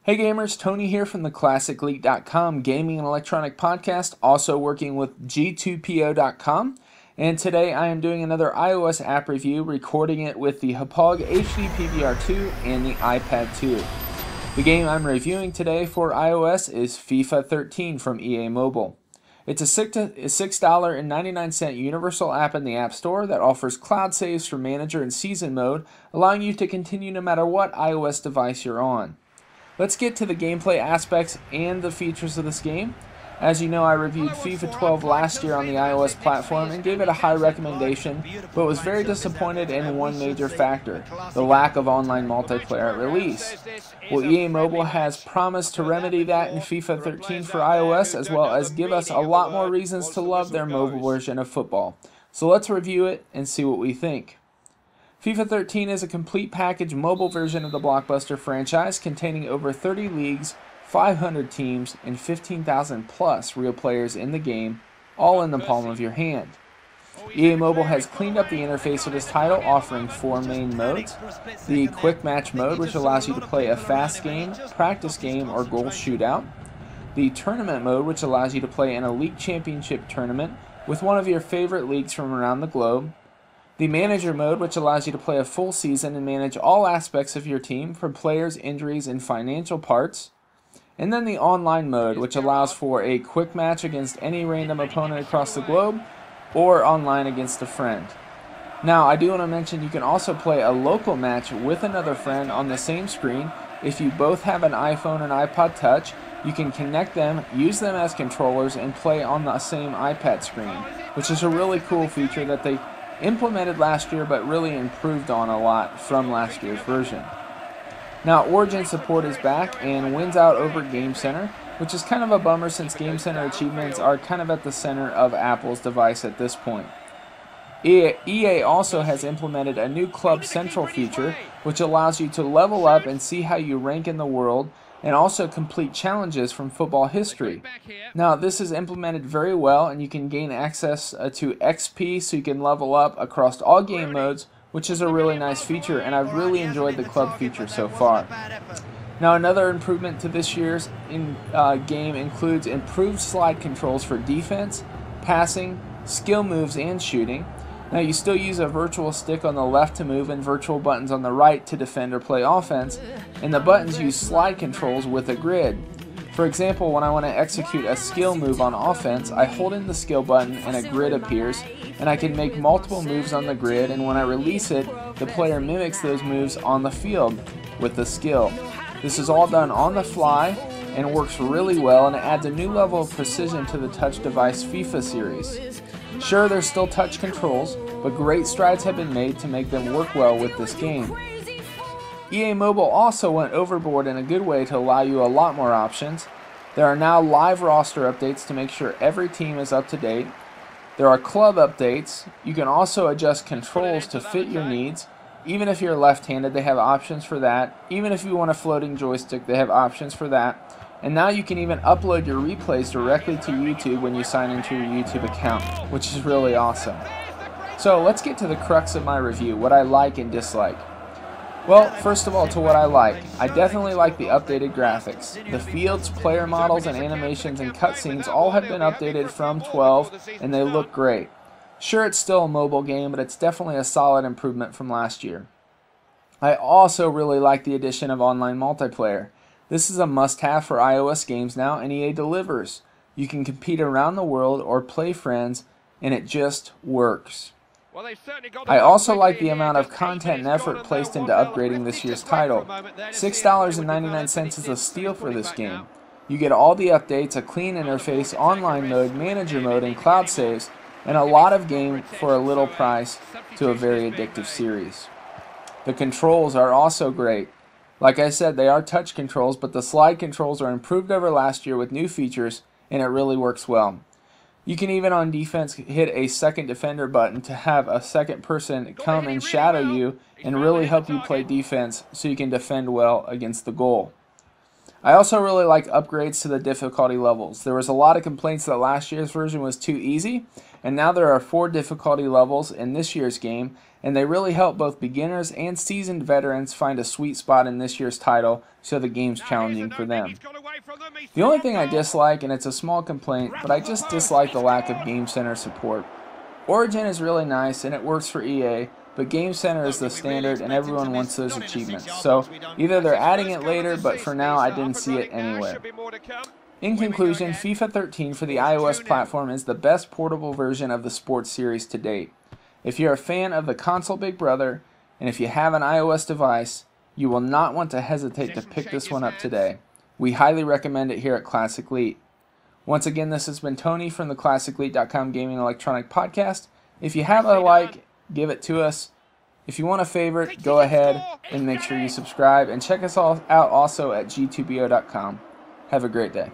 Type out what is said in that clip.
Hey gamers, Tony here from the ClassicLeague.com gaming and electronic podcast, also working with G2PO.com, and today I am doing another iOS app review, recording it with the Hauppauge HD PVR2 and the iPad 2. The game I'm reviewing today for iOS is FIFA 13 from EA Mobile. It's a $6.99 universal app in the App Store that offers cloud saves for manager and season mode, allowing you to continue no matter what iOS device you're on. Let's get to the gameplay aspects and the features of this game. As you know, I reviewed FIFA 12 last year on the iOS platform and gave it a high recommendation, but was very disappointed in one major factor: the lack of online multiplayer at release. Well, EA Mobile has promised to remedy that in FIFA 13 for iOS, as well as give us a lot more reasons to love their mobile version of football. So let's review it and see what we think. FIFA 13 is a complete package mobile version of the blockbuster franchise, containing over 30 leagues, 500 teams, and 15,000 plus real players in the game, all in the palm of your hand. EA Mobile has cleaned up the interface of this title, offering 4 main modes: the quick match mode, which allows you to play a fast game, practice game, or goal shootout; the tournament mode, which allows you to play in a league championship tournament with one of your favorite leagues from around the globe; the manager mode, which allows you to play a full season and manage all aspects of your team, from players, injuries, and financial parts; and then the online mode, which allows for a quick match against any random opponent across the globe, or online against a friend. Now, I do want to mention you can also play a local match with another friend on the same screen. If you both have an iPhone and iPod Touch, you can connect them, use them as controllers, and play on the same iPad screen, which is a really cool feature that they implemented last year but really improved on a lot from last year's version. Now, Origin support is back and wins out over Game Center, which is kind of a bummer since Game Center achievements are kind of at the center of Apple's device at this point. EA also has implemented a new Club Central feature, which allows you to level up and see how you rank in the world, and also complete challenges from football history. Now, this is implemented very well, and you can gain access to XP so you can level up across all game modes, which is a really nice feature, and I've really enjoyed the club feature so far. Now, another improvement to this year's game includes improved slide controls for defense, passing, skill moves, and shooting. Now, you still use a virtual stick on the left to move and virtual buttons on the right to defend or play offense, and the buttons use slide controls with a grid. For example, when I want to execute a skill move on offense, I hold in the skill button and a grid appears, and I can make multiple moves on the grid, and when I release it, the player mimics those moves on the field with the skill. This is all done on the fly and works really well, and it adds a new level of precision to the touch device FIFA series. Sure, there's still touch controls, but great strides have been made to make them work well with this game. EA Mobile also went overboard in a good way to allow you a lot more options. There are now live roster updates to make sure every team is up to date. There are club updates. You can also adjust controls to fit your needs. Even if you're left-handed, they have options for that. Even if you want a floating joystick, they have options for that. And now you can even upload your replays directly to YouTube when you sign into your YouTube account, which is really awesome. So let's get to the crux of my review, what I like and dislike. Well, first of all, to what I like. I definitely like the updated graphics. The fields, player models, and animations and cutscenes all have been updated from 12, and they look great. Sure, it's still a mobile game, but it's definitely a solid improvement from last year. I also really like the addition of online multiplayer. This is a must-have for iOS games now, and EA delivers. You can compete around the world or play friends, and it just works. I also like the amount of content and effort placed into upgrading this year's title. $6.99 is a steal for this game. You get all the updates, a clean interface, online mode, manager mode, and cloud saves, and a lot of game for a little price to a very addictive series. The controls are also great. Like I said, they are touch controls, but the slide controls are improved over last year with new features, and it really works well. You can even on defense hit a second defender button to have a second person come and shadow you and really help you play defense so you can defend well against the goal. I also really like upgrades to the difficulty levels. There was a lot of complaints that last year's version was too easy, and now there are 4 difficulty levels in this year's game, and they really help both beginners and seasoned veterans find a sweet spot in this year's title so the game's challenging for them. The only thing I dislike, and it's a small complaint, but I just dislike the lack of Game Center support. Origin is really nice and it works for EA, but Game Center is the standard and everyone wants those achievements. So either they're adding it later, but for now I didn't see it anywhere. In conclusion, FIFA 13 for the iOS platform is the best portable version of the sports series to date. If you're a fan of the console Big Brother, and if you have an iOS device, you will not want to hesitate to pick this one up today. We highly recommend it here at Classic Elite. Once again, this has been Tony from the ClassicElite.com Gaming Electronic Podcast. If you have a like, give it to us. If you want a favorite, go ahead and make sure you subscribe. And check us all out also at g2bo.com. Have a great day.